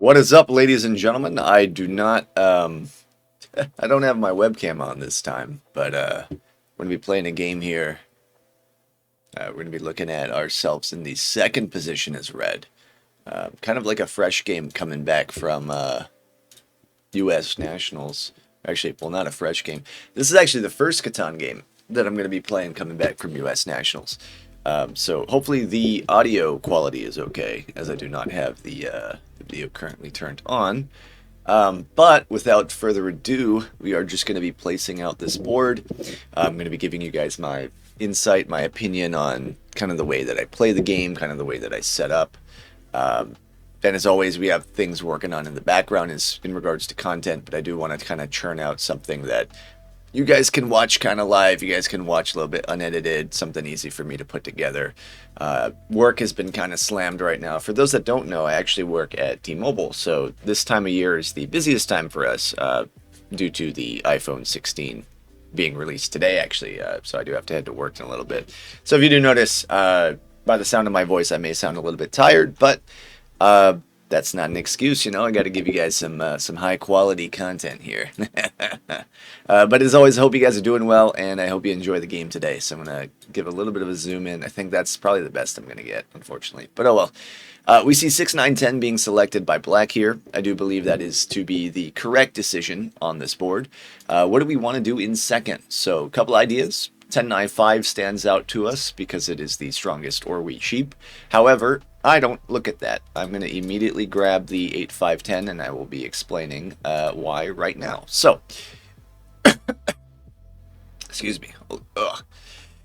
What is up, ladies and gentlemen? I do not, I don't have my webcam on this time, but we're gonna be playing a game here. We're gonna be looking at ourselves in the second position as red. Kind of like a fresh game coming back from U.S. Nationals. Actually, well, not a fresh game. This is actually the first Catan game that I'm gonna be playing coming back from U.S. Nationals. So hopefully the audio quality is okay, as I do not have the video currently turned on. But without further ado, we are just going to be placing out this board. I'm going to be giving you guys my insight, my opinion on kind of the way that I play the game, kind of the way that I set up. And as always, we have things working on in the background in regards to content, but I do want to kind of churn out something that you guys can watch kind of live. You guys can watch a little bit unedited, something easy for me to put together. Work has been kind of slammed right now. For those that don't know, I actually work at T-Mobile, so this time of year is the busiest time for us due to the iPhone 16 being released today, actually. So I do have to head to work in a little bit. So if you do notice, by the sound of my voice, I may sound a little bit tired, but that's not an excuse, you know. I got to give you guys some high quality content here. But as always, I hope you guys are doing well, and I hope you enjoy the game today. So I'm gonna give a little bit of a zoom in. I think that's probably the best I'm gonna get, unfortunately. But oh well. We see 6, 9, 10 being selected by black here. I do believe that is to be the correct decision on this board. What do we want to do in second? So a couple ideas. 10, 9, 5 stands out to us because it is the strongest or weak sheep. However, I don't look at that. I'm going to immediately grab the 8, 5, 10, and I will be explaining why right now. So, excuse me. Ugh.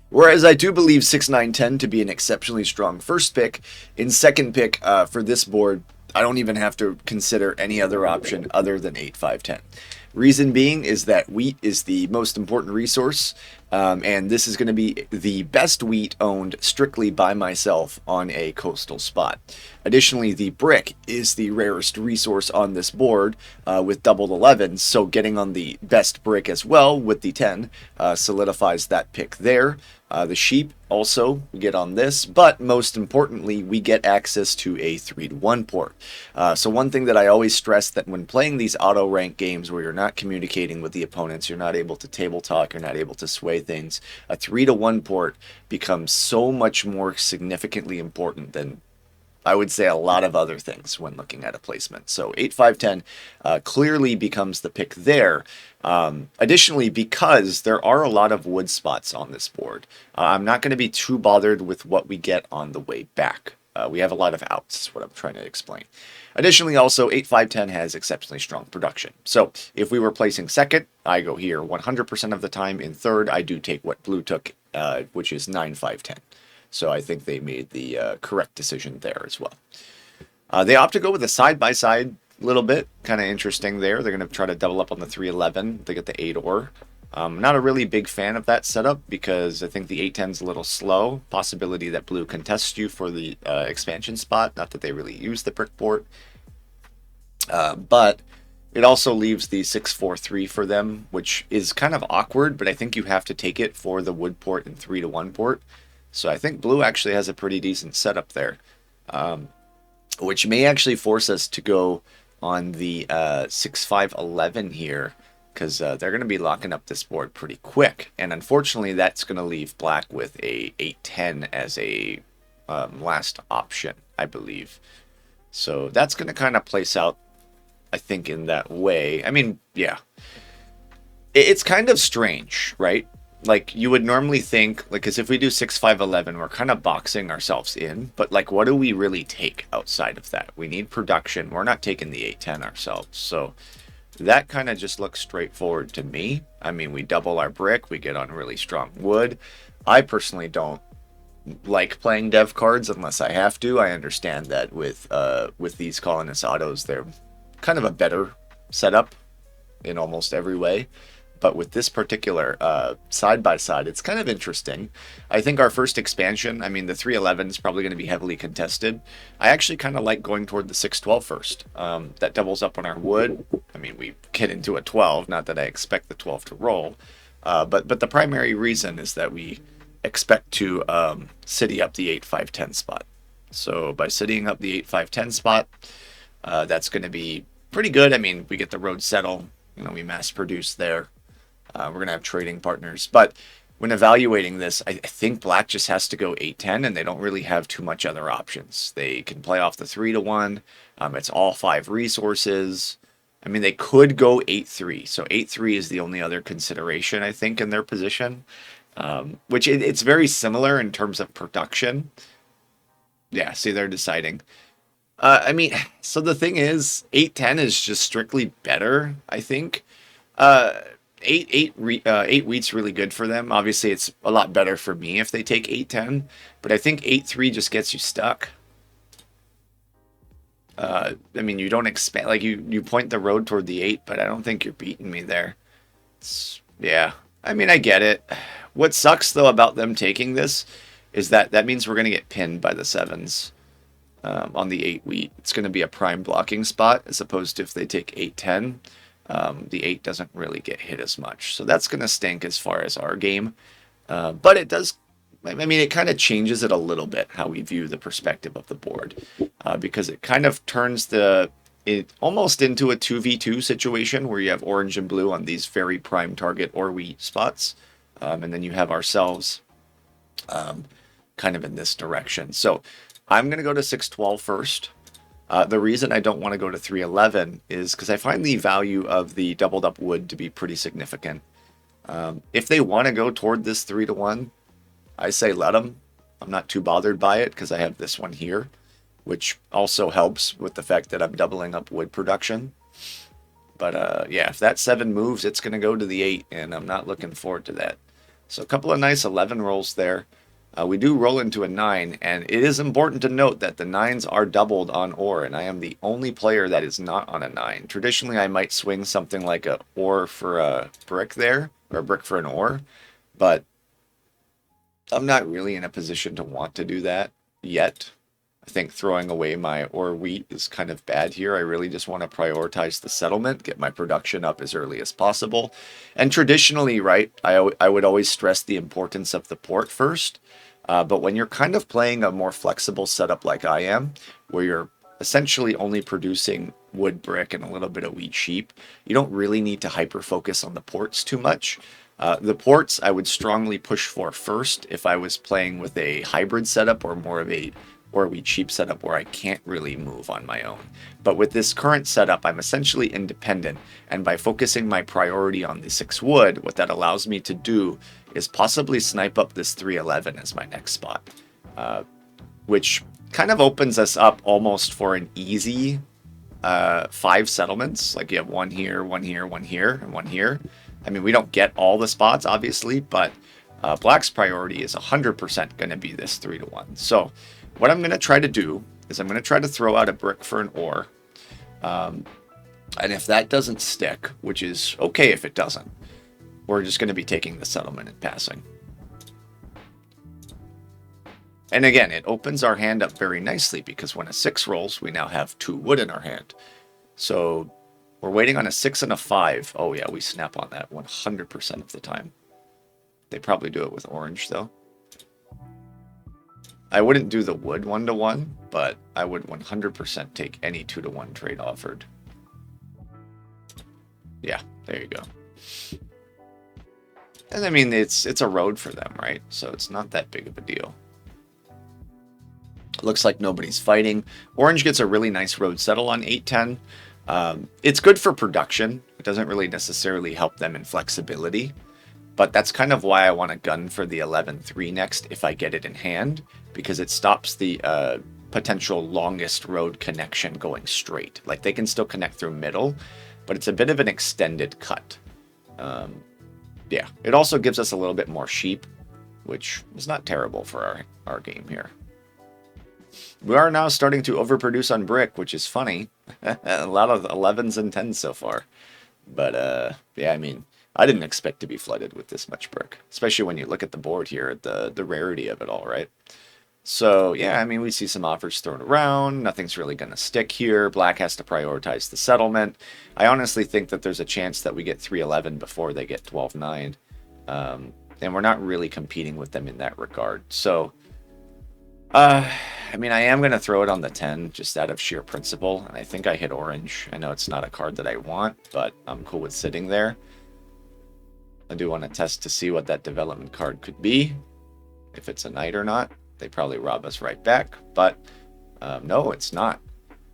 Whereas I do believe 6, 9, 10 to be an exceptionally strong first pick, in second pick for this board, I don't even have to consider any other option other than 8, 5, 10. Reason being is that wheat is the most important resource, and this is going to be the best wheat owned strictly by myself on a coastal spot. Additionally, the brick is the rarest resource on this board with doubled 11, so getting on the best brick as well with the 10 solidifies that pick there. The sheep also we get on this, but most importantly, we get access to a 3-to-1 port. So one thing that I always stress that when playing these auto rank games where you're not communicating with the opponents, you're not able to table talk, you're not able to sway things, a 3-to-1 port becomes so much more significantly important than I would say a lot of other things when looking at a placement. So 8, 5, 10 clearly becomes the pick there. Additionally, because there are a lot of wood spots on this board, I'm not going to be too bothered with what we get on the way back. We have a lot of outs, is what I'm trying to explain. Additionally, also, 8, 5, 10 has exceptionally strong production. So if we were placing second, I go here 100% of the time. In third, I do take what blue took, which is 9, 5, 10. So I think they made the correct decision there as well. They opt to go with a side-by-side a little bit. Kind of interesting there. They're going to try to double up on the 311. They get the 8 ore. Not a really big fan of that setup because I think the 810 is a little slow. Possibility that blue contests you for the expansion spot. Not that they really use the brick port. But it also leaves the 6-4-3 for them, which is kind of awkward, but I think you have to take it for the wood port and 3-to-1 port. So I think blue actually has a pretty decent setup there, which may actually force us to go on the 6-5-11 here, because they're going to be locking up this board pretty quick. And unfortunately, that's going to leave black with a 8-10 as a last option, I believe. So that's going to kind of place out, I think, in that way. I mean, yeah. It's kind of strange, right? Like, you would normally think, like, because if we do 6-5-11, we're kind of boxing ourselves in. But, like, what do we really take outside of that? We need production. We're not taking the 8-10 ourselves. So that kind of just looks straightforward to me. I mean, we double our brick. We get on really strong wood. I personally don't like playing dev cards unless I have to. I understand that with these colonist autos, they're kind of a better setup in almost every way. But with this particular side-by-side, it's kind of interesting. I think our first expansion, I mean, the 311 is probably going to be heavily contested. I actually kind of like going toward the 612 first. That doubles up on our wood. I mean, we get into a 12, not that I expect the 12 to roll. But the primary reason is that we expect to city up the 8-5-10 spot. So by citying up the 8-5-10 spot, That's going to be pretty good. I mean, we get the road settle, you know, we mass produce there. We're going to have trading partners. But when evaluating this, I think black just has to go 8-10, and they don't really have too much other options. They can play off the 3-1. It's all 5 resources. I mean, they could go 8-3. So 8-3 is the only other consideration, I think, in their position, which it's very similar in terms of production. Yeah, see, they're deciding. I mean, so the thing is, 8-10 is just strictly better, I think. Uh, 8 wheat's really good for them. Obviously, it's a lot better for me if they take 8-10, but I think 8-3 just gets you stuck. I mean, you don't expand, like, you point the road toward the 8, but I don't think you're beating me there. Yeah, I mean, I get it. What sucks, though, about them taking this is that that means we're going to get pinned by the 7s. On the 8 wheat. It's going to be a prime blocking spot as opposed to if they take 8-10. The 8 doesn't really get hit as much. So that's going to stink as far as our game. But it does, I mean, it kind of changes it a little bit how we view the perspective of the board. Because it kind of turns it almost into a 2v2 situation where you have orange and blue on these very prime target or wheat spots. And then you have ourselves kind of in this direction. So I'm going to go to 6-12 first. The reason I don't want to go to 3-11 is because I find the value of the doubled up wood to be pretty significant. If they want to go toward this 3-1, I say let them. I'm not too bothered by it because I have this one here, which also helps with the fact that I'm doubling up wood production. But yeah, if that 7 moves, it's going to go to the 8, and I'm not looking forward to that. So a couple of nice 11 rolls there. We do roll into a 9, and it is important to note that the 9s are doubled on ore, and I am the only player that is not on a 9. Traditionally, I might swing something like a ore for a brick there, or a brick for an ore, but I'm not really in a position to want to do that yet. I think throwing away my ore wheat is kind of bad here. I really just want to prioritize the settlement, get my production up as early as possible. And traditionally, right, I would always stress the importance of the port first. But when you're kind of playing a more flexible setup like I am, where you're essentially only producing wood brick and a little bit of wheat sheep, you don't really need to hyper focus on the ports too much. The ports I would strongly push for first if I was playing with a hybrid setup or more of a or wheat sheep setup where I can't really move on my own. But with this current setup, I'm essentially independent, and by focusing my priority on the 6 wood, what that allows me to do is possibly snipe up this 3-11 as my next spot, which kind of opens us up almost for an easy 5 settlements. Like you have 1 here, 1 here, 1 here, and 1 here. I mean, we don't get all the spots, obviously, but black's priority is 100% going to be this 3-1. So what I'm going to try to do is I'm going to try to throw out a brick for an ore. And if that doesn't stick, which is okay if it doesn't, we're just going to be taking the settlement and passing. And again, it opens our hand up very nicely because when a 6 rolls, we now have 2 wood in our hand. So we're waiting on a 6 and a 5. Oh yeah, we snap on that 100% of the time. They probably do it with orange though. I wouldn't do the wood 1-1, but I would 100% take any 2-1 trade offered. Yeah, there you go. And I mean, it's a road for them, right? So it's not that big of a deal. It looks like nobody's fighting. Orange gets a really nice road settle on 8-10. It's good for production. It doesn't really necessarily help them in flexibility. But that's kind of why I want to gun for the 11-3 next if I get it in hand, because it stops the potential longest road connection going straight. Like they can still connect through middle, but it's a bit of an extended cut. Yeah, it also gives us a little bit more sheep, which is not terrible for our game here. We are now starting to overproduce on brick, which is funny. A lot of 11s and 10s so far. But yeah, I mean, I didn't expect to be flooded with this much brick, especially when you look at the board here, the rarity of it all, right? So yeah, I mean, we see some offers thrown around. Nothing's really going to stick here. Black has to prioritize the settlement. I honestly think that there's a chance that we get 3-11 before they get 12-9. And we're not really competing with them in that regard. So I mean, I am going to throw it on the 10 just out of sheer principle, and I think I hit orange. I know it's not a card that I want, but I'm cool with sitting there. I do want to test to see what that development card could be, if it's a knight or not. They probably rob us right back, but no, it's not.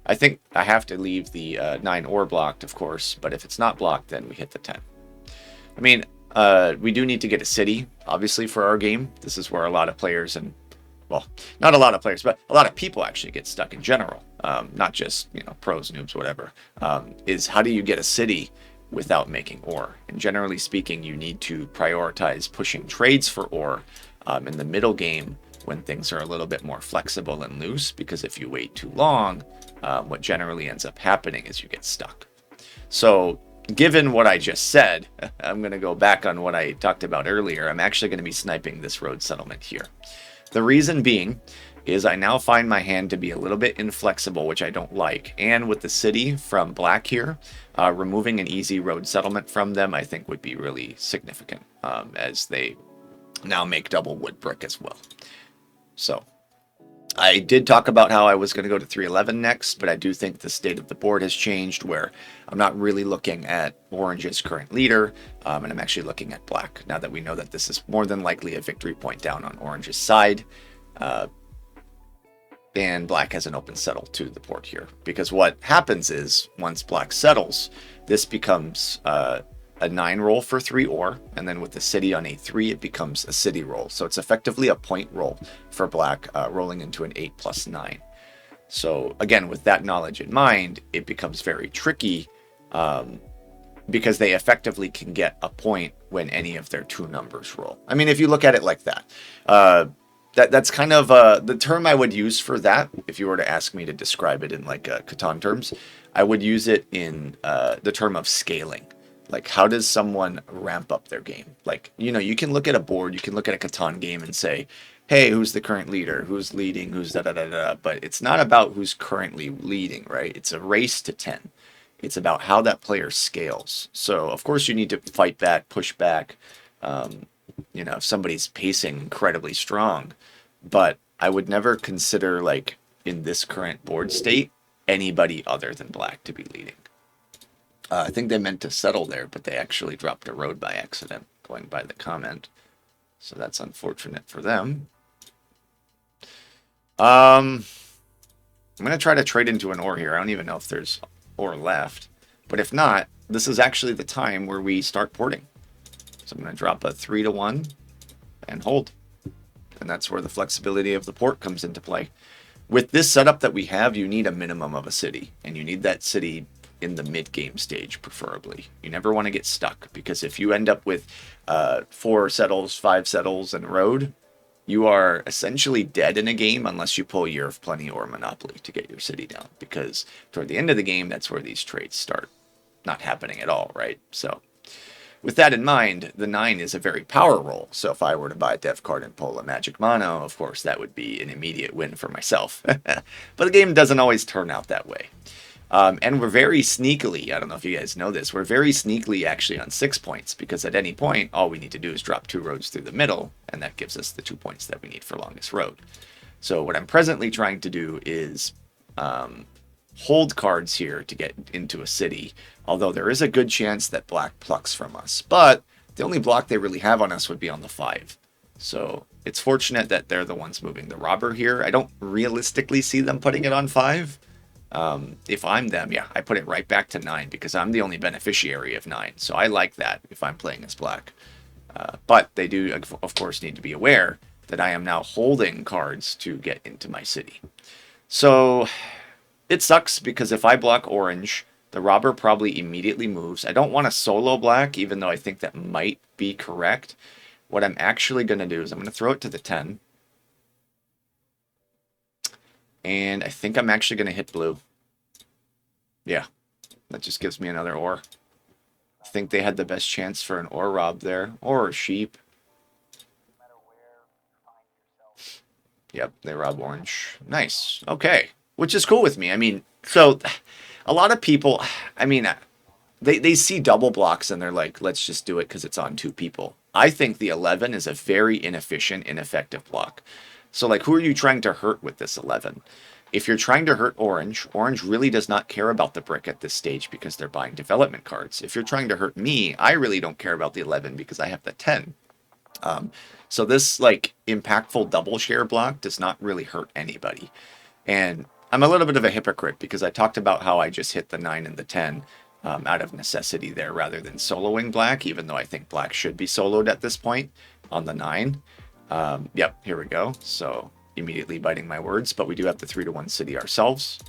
I think I have to leave the 9 ore blocked, of course, but if it's not blocked, then we hit the 10. I mean, we do need to get a city, obviously, for our game. This is where a lot of players and, well, not a lot of players, but a lot of people actually get stuck in general. Not just, you know, pros, noobs, whatever. Is how do you get a city without making ore? And generally speaking, you need to prioritize pushing trades for ore in the middle game when things are a little bit more flexible and loose, because if you wait too long, what generally ends up happening is you get stuck. So given what I just said, I'm going to go back on what I talked about earlier. I'm actually going to be sniping this road settlement here. The reason being is I now find my hand to be a little bit inflexible, which I don't like. And with the city from black here, removing an easy road settlement from them, I think would be really significant, as they now make double wood brick as well. So I did talk about how I was going to go to 311 next, but I do think the state of the board has changed where I'm not really looking at orange's current leader, and I'm actually looking at black now that we know that this is more than likely a victory point down on orange's side. And black has an open settle to the board here, because what happens is once black settles, this becomes a 9 roll for 3 ore, and then with the city on a3, it becomes a city roll. So it's effectively a point roll for black, rolling into an 8 plus 9. So again, with that knowledge in mind, it becomes very tricky, because they effectively can get a point when any of their 2 numbers roll. I mean, if you look at it like that, that's kind of the term I would use for that. If you were to ask me to describe it in like Catan terms, I would use it in the term of scaling. Like, how does someone ramp up their game? Like, you know, you can look at a board, you can look at a Catan game and say, hey, who's the current leader? Who's leading? Who's da-da-da-da? But it's not about who's currently leading, right? It's a race to 10. It's about how that player scales. So, of course, you need to fight back, push back, you know, if somebody's pacing incredibly strong. But I would never consider, like, in this current board state, anybody other than black to be leading. I think they meant to settle there, but they actually dropped a road by accident, going by the comment. So that's unfortunate for them. I'm going to try to trade into an ore here. I don't even know if there's ore left. But if not, this is actually the time where we start porting. So I'm going to drop a 3-1 and hold. And that's where the flexibility of the port comes into play. With this setup that we have, you need a minimum of a city. And you need that city in the mid-game stage, preferably. You never want to get stuck, because if you end up with 4 settles, 5 settles, and road, you are essentially dead in a game unless you pull Year of Plenty or Monopoly to get your city down, because toward the end of the game, that's where these trades start not happening at all, right? So with that in mind, the 9 is a very power roll. So if I were to buy a dev card and pull a magic mono, of course, that would be an immediate win for myself. But the game doesn't always turn out that way. And we're very sneakily, I don't know if you guys know this, we're very sneakily actually on 6 points, because at any point, all we need to do is drop 2 roads through the middle, and that gives us the 2 points that we need for longest road. So what I'm presently trying to do is hold cards here to get into a city, although there is a good chance that black plucks from us. But the only block they really have on us would be on the 5. So it's fortunate that they're the ones moving the robber here. I don't realistically see them putting it on 5. If I'm them, yeah, I put it right back to 9, because I'm the only beneficiary of 9. So I like that if I'm playing as black. But they do, of course, need to be aware that I am now holding cards to get into my city. So it sucks, because if I block orange, the robber probably immediately moves. I don't want to solo black, even though I think that might be correct. What I'm actually going to do is I'm going to throw it to the 10. And I think I'm actually going to hit blue. Yeah, that just gives me another ore. I think they had the best chance for an ore rob there. Or a sheep. Yep, they rob orange. Nice. Okay. Which is cool with me. I mean, so a lot of people, I mean, they see double blocks and they're like, let's just do it because it's on 2 people. I think the 11 is a very inefficient, ineffective block. So, like, who are you trying to hurt with this 11? If you're trying to hurt orange, orange really does not care about the brick at this stage because they're buying development cards. If you're trying to hurt me, I really don't care about the 11 because I have the 10. So this, like, impactful double share block does not really hurt anybody. And I'm a little bit of a hypocrite because I talked about how I just hit the 9 and the 10 out of necessity there rather than soloing black, even though I think black should be soloed at this point on the 9. Yep, here we go. So immediately biting my words, but we do have the 3-1 city ourselves.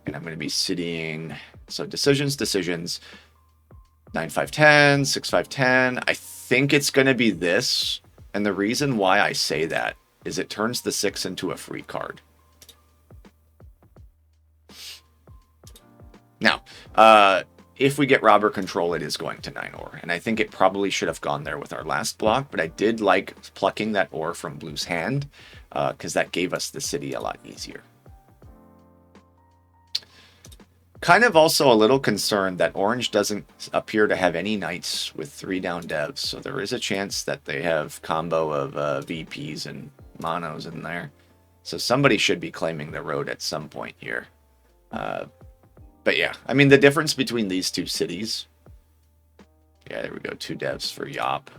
And I'm going to be citying, so decisions, 9, 5, 10, 6, 5, 10. I think it's going to be this. And the reason why I say that is it turns the 6 into a free card. Now, if we get robber control, it is going to 9 ore. And I think it probably should have gone there with our last block, but I did like plucking that ore from blue's hand because that gave us the city a lot easier. Kind of also a little concerned that orange doesn't appear to have any knights with 3 down devs, so there is a chance that they have combo of VPs and monos in there. So somebody should be claiming the road at some point here. But yeah, I mean, the difference between these two cities... Yeah, there we go, 2 devs for Yop.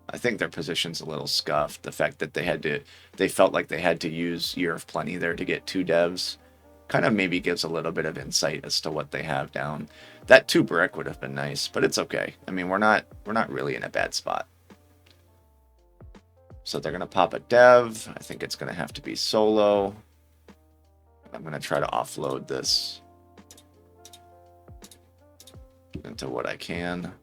I think their position's a little scuffed. The fact that they felt like they had to use Year of Plenty there to get 2 devs kind of maybe gives a little bit of insight as to what they have down. That 2 brick would have been nice, but it's okay. I mean, we're not really in a bad spot. So they're going to pop a dev. I think it's going to have to be solo. I'm going to try to offload this into what I can,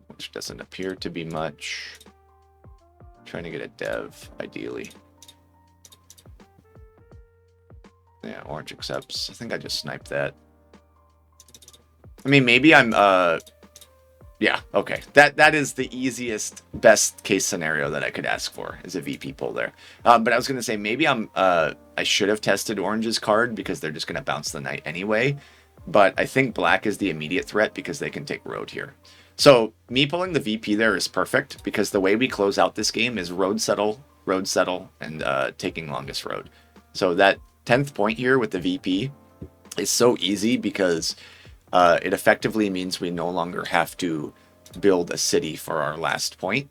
which doesn't appear to be much. I'm trying to get a dev, ideally. Yeah, orange accepts. I think I just sniped that. I mean, maybe I'm, yeah, okay. That is the easiest, best case scenario that I could ask for, is a VP pull there. But I was going to say, maybe I should have tested orange's card because they're just going to bounce the knight anyway. But I think black is the immediate threat because they can take road here. So me pulling the VP there is perfect because the way we close out this game is road settle, and taking longest road. So that 10th point here with the VP is so easy because it effectively means we no longer have to build a city for our last point,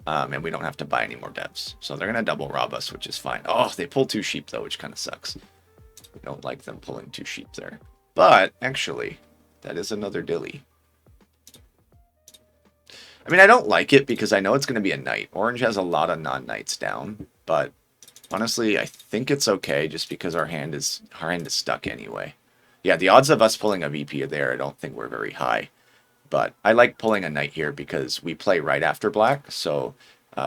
and we don't have to buy any more devs. So they're going to double rob us, which is fine. Oh, they pull 2 sheep though, which kind of sucks. We don't like them pulling 2 sheep there. But actually, that is another dilly. I mean, I don't like it because I know it's going to be a knight. Orange has a lot of non-knights down, but honestly, I think it's okay just because our hand is stuck anyway. Yeah, the odds of us pulling a VP there, I don't think we're very high. But I like pulling a knight here because we play right after black, so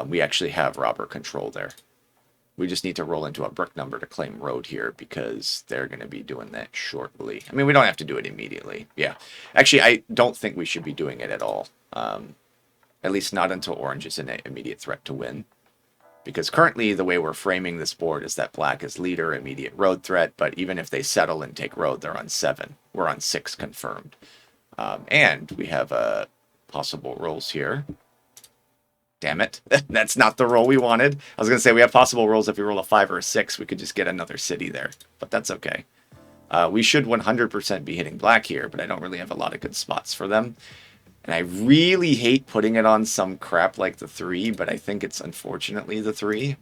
we actually have robber control there. We just need to roll into a brick number to claim road here because they're going to be doing that shortly. I mean, we don't have to do it immediately. Yeah. Actually, I don't think we should be doing it at all. At least not until orange is an immediate threat to win. Because currently the way we're framing this board is that black is leader, immediate road threat, but even if they settle and take road, they're on 7. We're on 6 confirmed. And we have possible rolls here. Damn it. That's not the roll we wanted. I was going to say we have possible rolls if we roll a 5 or a 6, we could just get another city there. But that's okay. We should 100% be hitting black here, but I don't really have a lot of good spots for them. And I really hate putting it on some crap like the 3, but I think it's unfortunately the 3.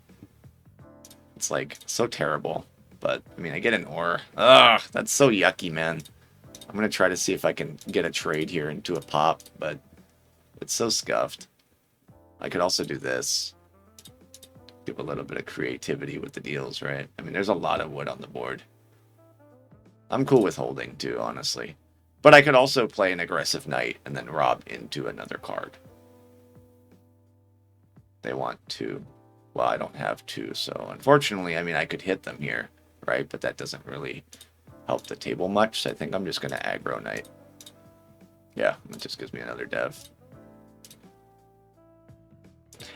It's like so terrible. But I mean, I get an ore. Ugh, that's so yucky, man. I'm going to try to see if I can get a trade here into a pop, but it's so scuffed. I could also do this. Give a little bit of creativity with the deals, right? I mean, there's a lot of wood on the board. I'm cool with holding too, honestly. But I could also play an aggressive knight and then rob into another card. They want 2. Well, I don't have 2, so unfortunately, I mean, I could hit them here, right? But that doesn't really help the table much, so I think I'm just going to aggro knight. Yeah, that just gives me another dev.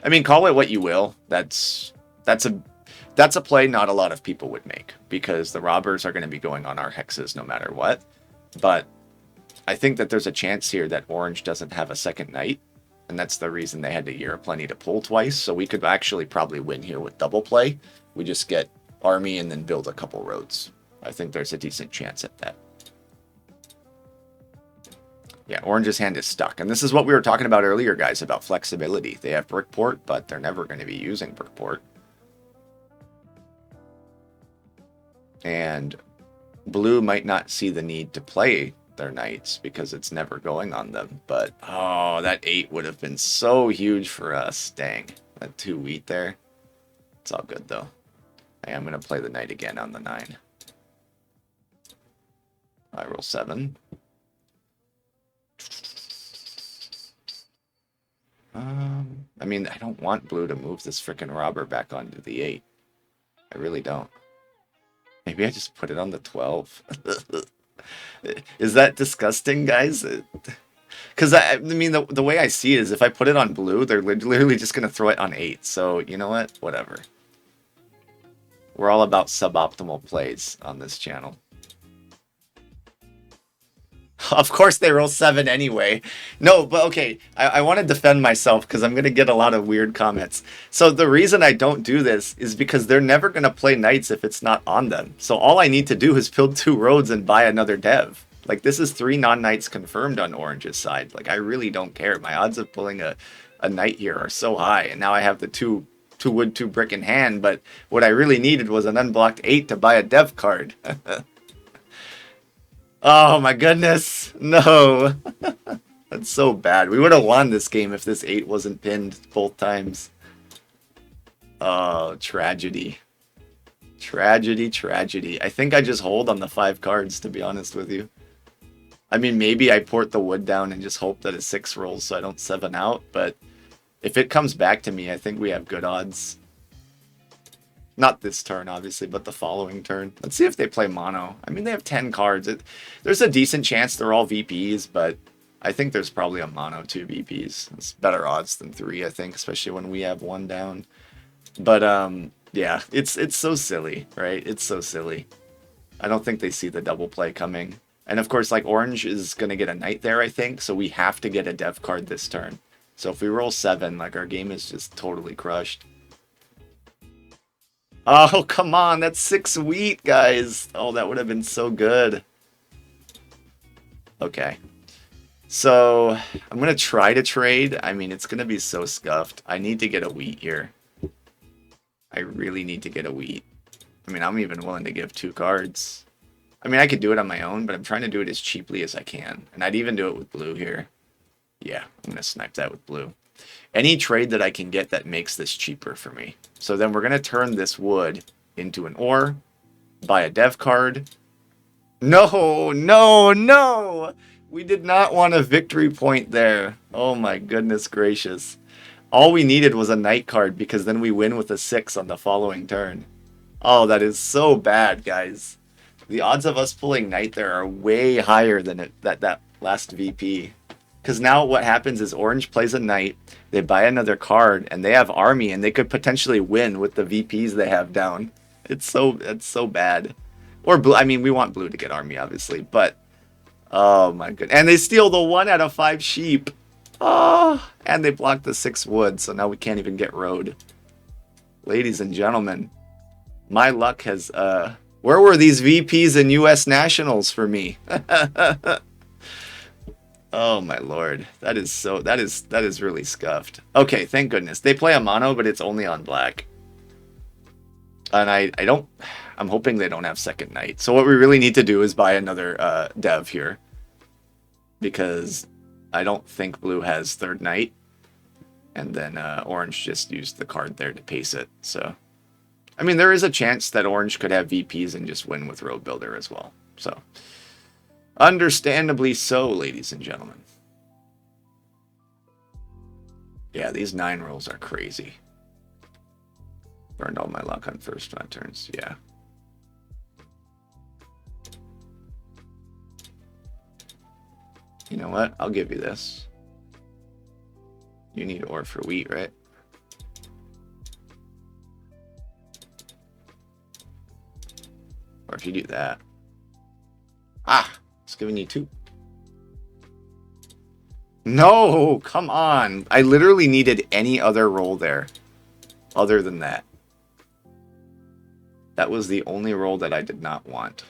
I mean, call it what you will. That's a play not a lot of people would make because the robbers are going to be going on our hexes no matter what. But I think that there's a chance here that orange doesn't have a second knight. And that's the reason they had to Year of Plenty to pull twice. So we could actually probably win here with double play. We just get army and then build a couple roads. I think there's a decent chance at that. Yeah, Orange's hand is stuck. And this is what we were talking about earlier, guys, about flexibility. They have Brickport, but they're never going to be using Brickport. And blue might not see the need to play their knights because it's never going on them. But, oh, that 8 would have been so huge for us. Dang, that 2 wheat there. It's all good, though. I am going to play the knight again on the 9. I roll 7. I mean, I don't want blue to move this frickin' robber back onto the 8. I really don't. Maybe I just put it on the 12. Is that disgusting, guys? Because, I mean, the way I see it is if I put it on blue, they're literally just going to throw it on 8. So, you know what? Whatever. We're all about suboptimal plays on this channel. Of course they roll 7 anyway. No, but okay, I want to defend myself because I'm going to get a lot of weird comments. So the reason I don't do this is because they're never going to play knights if it's not on them. So all I need to do is build 2 roads and buy another dev. Like, this is 3 non-knights confirmed on Orange's side. Like, I really don't care. My odds of pulling a knight here are so high. And now I have the 2 wood, 2 brick in hand. But what I really needed was an unblocked 8 to buy a dev card. Oh my goodness, no. That's so bad. We would have won this game if this 8 wasn't pinned both times. Oh, tragedy. Tragedy, tragedy. I think I just hold on the 5 cards, to be honest with you. I mean, maybe I port the wood down and just hope that a 6 rolls so I don't 7 out, but if it comes back to me, I think we have good odds. Not this turn, obviously, but the following turn. Let's see if they play mono. I mean, they have 10 cards. There's a decent chance they're all VPs, but I think there's probably a mono 2 VPs. It's better odds than 3, I think, especially when we have 1 down. But, yeah, it's so silly, right? It's so silly. I don't think they see the double play coming. And, of course, like, Orange is going to get a knight there, I think, so we have to get a dev card this turn. So if we roll 7, like, our game is just totally crushed. Oh, come on. That's 6 wheat, guys. Oh, that would have been so good. Okay. So, I'm going to try to trade. I mean, it's going to be so scuffed. I need to get a wheat here. I really need to get a wheat. I mean, I'm even willing to give 2 cards. I mean, I could do it on my own, but I'm trying to do it as cheaply as I can. And I'd even do it with blue here. Yeah, I'm going to snipe that with blue. Any trade that I can get that makes this cheaper for me. So then we're going to turn this wood into an ore, buy a dev card. No, no, no! We did not want a victory point there. Oh my goodness gracious. All we needed was a knight card because then we win with a 6 on the following turn. Oh, that is so bad, guys. The odds of us pulling knight there are way higher than that last VP. Because now what happens is Orange plays a knight, they buy another card, and they have army, and they could potentially win with the VPs they have down. It's so bad. Or blue. I mean, we want blue to get army, obviously, but oh my goodness. And they steal the 1 out of 5 sheep. Oh, and they block the 6 wood, so now we can't even get road. Ladies and gentlemen, my luck has where were these VPs and US Nationals for me? Oh my lord, that is really scuffed. Okay, thank goodness. They play a mono, but it's only on black. And I'm hoping they don't have second knight. So what we really need to do is buy another dev here. Because I don't think blue has third knight. And then orange just used the card there to pace it. So, I mean, there is a chance that orange could have VPs and just win with road builder as well. So, understandably so, ladies and gentlemen. Yeah, these 9 rolls are crazy. Burned all my luck on first 5 turns. Yeah. You know what? I'll give you this. You need ore for wheat, right? Or if you do that. Ah! It's giving you 2. No, come on. I literally needed any other roll there other than that. That was the only roll that I did not want.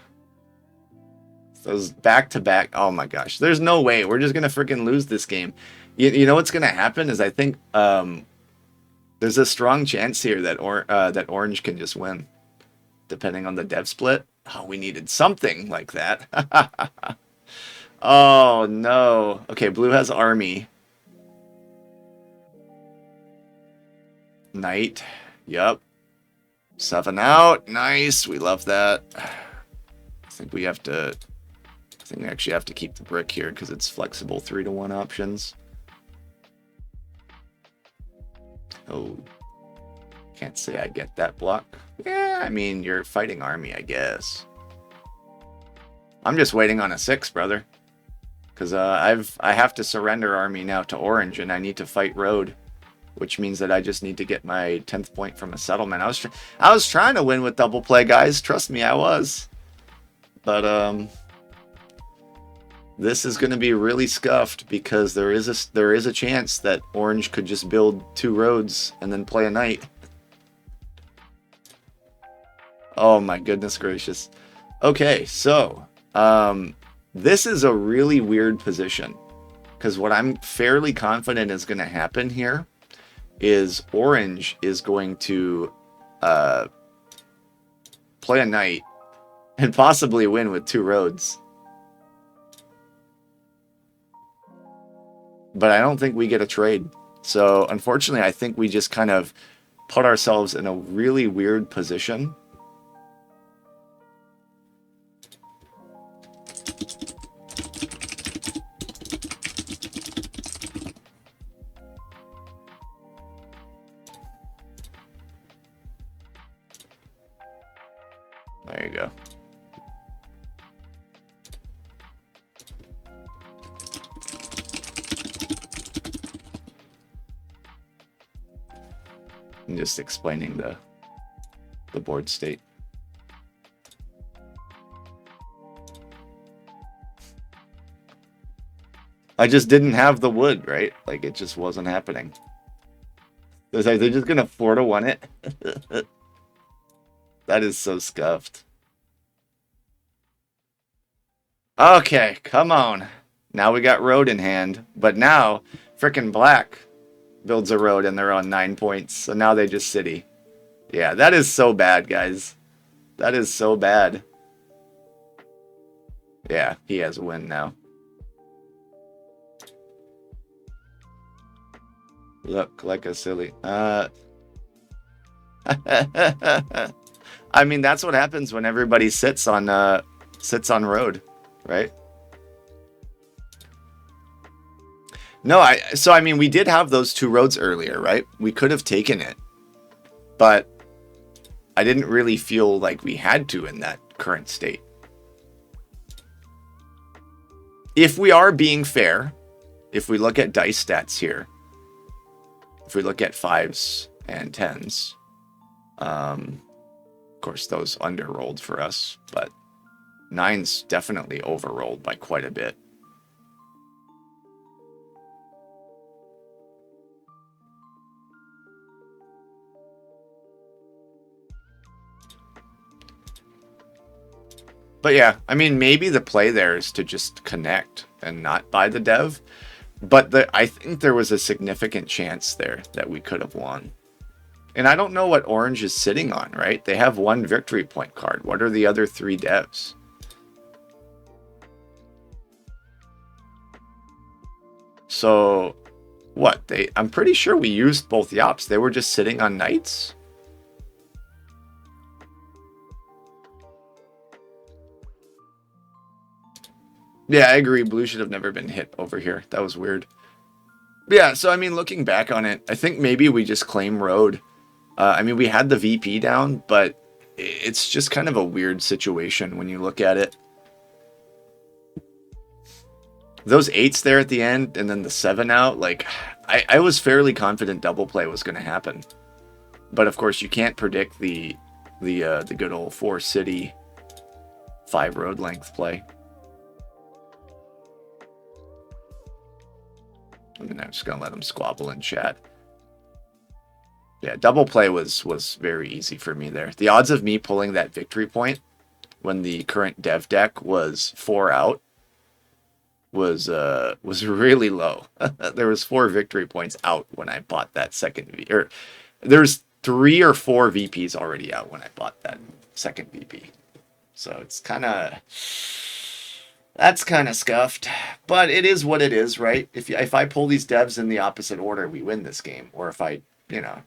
Those back-to-back. Oh my gosh. There's no way. We're just going to freaking lose this game. You know what's going to happen is I think there's a strong chance here that that Orange can just win, depending on the dev split. Oh, we needed something like that. Oh, no. Okay, Blue has Army. Knight. Yup. 7 out. Nice. We love that. I think we have to... I think we actually have to keep the brick here because it's flexible 3-to-1 options. Oh. Can't say I get that block. Yeah, I mean, you're fighting Army, I guess. I'm just waiting on a 6, brother. Because I have to surrender Army now to Orange, and I need to fight Road, which means that I just need to get my 10th point from a settlement. I was trying to win with double play, guys. Trust me, I was. But this is going to be really scuffed because there is a chance that Orange could just build 2 roads and then play a knight. Oh my goodness gracious. Okay, so this is a really weird position because what I'm fairly confident is going to happen here is Orange is going to play a knight and possibly win with 2 roads. But I don't think we get a trade. So unfortunately, I think we just kind of put ourselves in a really weird position. There you go. I'm just explaining the board state. I just didn't have the wood, right? Like, it just wasn't happening. They're just gonna 4-to-1 it? That is so scuffed. Okay, come on. Now we got road in hand. But now, frickin' black builds a road and they're on 9 points. So now they just city. Yeah, that is so bad, guys. That is so bad. Yeah, he has a win now. Look like a silly... I mean, that's what happens when everybody sits on road, right? No, so I mean, we did have those 2 roads earlier, right? We could have taken it, but I didn't really feel like we had to in that current state. If we are being fair, if we look at dice stats here, if we look at 5s and 10s, of course, those under-rolled for us, but 9s definitely over-rolled by quite a bit. But yeah, I mean, maybe the play there is to just connect and not buy the dev. But I think there was a significant chance there that we could have won. And I don't know what Orange is sitting on, right? They have 1 victory point card. What are the other 3 devs? So, what? I'm pretty sure we used both Yops. They were just sitting on knights? Yeah, I agree. Blue should have never been hit over here. That was weird. But yeah, so I mean, looking back on it, I think maybe we just claim road. I mean, we had the VP down, but it's just kind of a weird situation when you look at it. Those 8s there at the end, and then the 7 out, like, I was fairly confident double play was going to happen. But of course, you can't predict the good old 4 city, 5 road length play. I'm just gonna let them squabble in chat. Yeah, double play was very easy for me there. The odds of me pulling that victory point when the current dev deck was 4 out was really low. There was 4 victory points out when I bought that second V, or there's 3 or 4 VPs already out when I bought that second VP. So it's that's kind of scuffed, but it is what it is, right? If I pull these devs in the opposite order, we win this game. Or if I,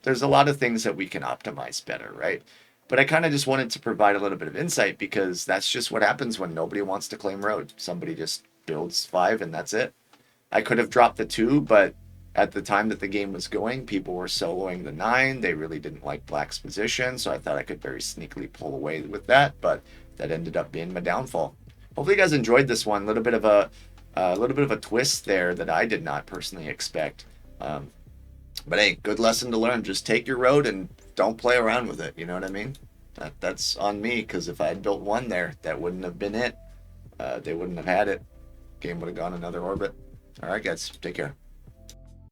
there's a lot of things that we can optimize better, right? But I kind of just wanted to provide a little bit of insight because that's just what happens when nobody wants to claim road. Somebody just builds 5 and that's it. I could have dropped the 2, but at the time that the game was going, people were soloing the 9. They really didn't like Black's position, so I thought I could very sneakily pull away with that, but that ended up being my downfall. Hopefully you guys enjoyed this one. A little bit of a twist there that I did not personally expect. But hey, good lesson to learn. Just take your road and don't play around with it. You know what I mean? That's on me, because if I had built 1 there, that wouldn't have been it. They wouldn't have had it. Game would have gone another orbit. All right, guys, take care.